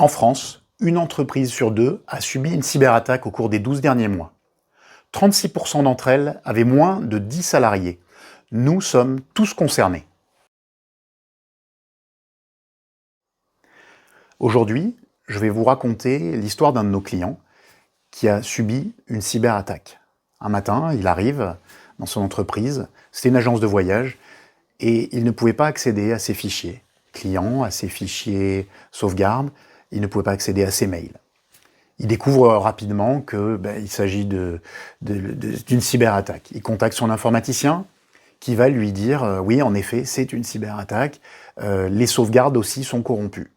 En France, une entreprise sur deux a subi une cyberattaque au cours des 12 derniers mois. 36% d'entre elles avaient moins de 10 salariés. Nous sommes tous concernés. Aujourd'hui, je vais vous raconter l'histoire d'un de nos clients qui a subi une cyberattaque. Un matin, il arrive dans son entreprise, c'était une agence de voyage, et il ne pouvait pas accéder à ses fichiers clients, à ses fichiers sauvegarde, il ne pouvait pas accéder à ses mails. Il découvre rapidement qu'il s'agit d'une cyberattaque. Il contacte son informaticien qui va lui dire oui, en effet, c'est une cyberattaque, les sauvegardes aussi sont corrompues.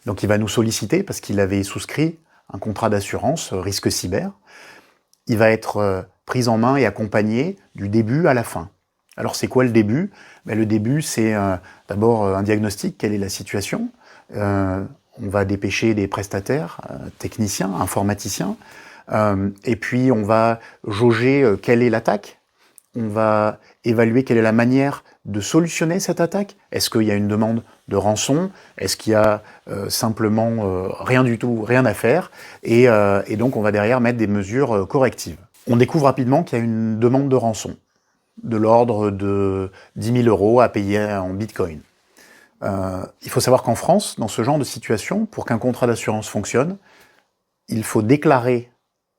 Donc il va nous solliciter parce qu'il avait souscrit un contrat d'assurance risque cyber. Il va être pris en main et accompagné du début à la fin. Alors c'est quoi le début? Le début, c'est d'abord un diagnostic, quelle est la situation. On va dépêcher des prestataires, techniciens, informaticiens, et puis on va jauger quelle est l'attaque. On va évaluer quelle est la manière de solutionner cette attaque. Est-ce qu'il y a une demande de rançon? Est-ce qu'il y a simplement rien du tout, rien à faire? Et donc on va derrière mettre des mesures correctives. On découvre rapidement qu'il y a une demande de rançon, de l'ordre de 10 000 € à payer en bitcoin. Il faut savoir qu'en France, dans ce genre de situation, pour qu'un contrat d'assurance fonctionne, il faut déclarer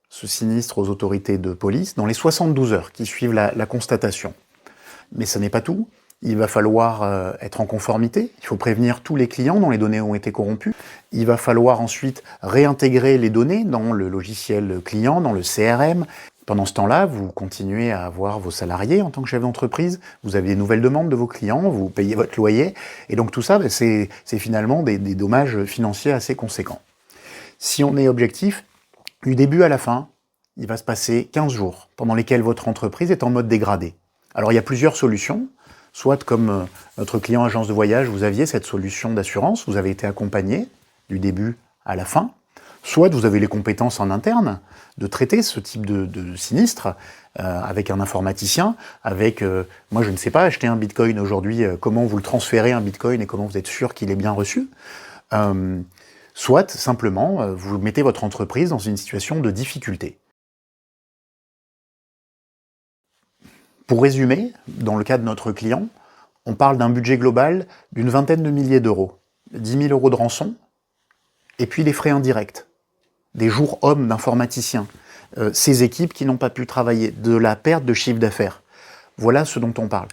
ce sinistre aux autorités de police dans les 72 heures qui suivent la constatation. Mais ce n'est pas tout. Il va falloir être en conformité. Il faut prévenir tous les clients dont les données ont été corrompues. Il va falloir ensuite réintégrer les données dans le logiciel client, dans le CRM. Pendant ce temps-là, vous continuez à avoir vos salariés en tant que chef d'entreprise, vous avez des nouvelles demandes de vos clients, vous payez votre loyer, et donc tout ça, c'est finalement des dommages financiers assez conséquents. Si on est objectif, du début à la fin, il va se passer 15 jours, pendant lesquels votre entreprise est en mode dégradé. Alors il y a plusieurs solutions, soit comme notre client agence de voyage, vous aviez cette solution d'assurance, vous avez été accompagné du début à la fin, soit vous avez les compétences en interne de traiter ce type de sinistre avec un informaticien, avec, moi je ne sais pas, acheter un bitcoin aujourd'hui, comment vous le transférez un bitcoin et comment vous êtes sûr qu'il est bien reçu. Soit simplement, vous mettez votre entreprise dans une situation de difficulté. Pour résumer, dans le cas de notre client, on parle d'un budget global d'une vingtaine de milliers d'euros. 10 000 € de rançon, et puis les frais indirects. Des jours hommes d'informaticiens, ces équipes qui n'ont pas pu travailler, de la perte de chiffre d'affaires. Voilà ce dont on parle.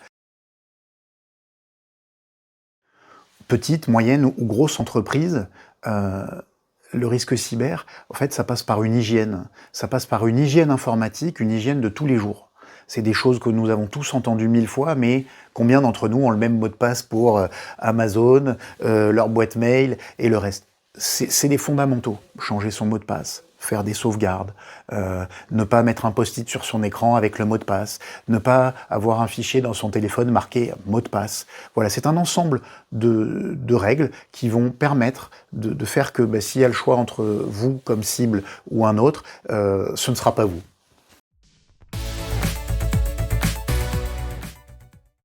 Petite, moyenne ou grosse entreprise, le risque cyber, en fait, ça passe par une hygiène. Ça passe par une hygiène informatique, une hygiène de tous les jours. C'est des choses que nous avons tous entendues 1000 fois, mais combien d'entre nous ont le même mot de passe pour Amazon, leur boîte mail et le reste? C'est des fondamentaux. Changer son mot de passe, faire des sauvegardes, ne pas mettre un post-it sur son écran avec le mot de passe, ne pas avoir un fichier dans son téléphone marqué mot de passe. Voilà, c'est un ensemble de règles qui vont permettre de faire que s'il y a le choix entre vous comme cible ou un autre, ce ne sera pas vous.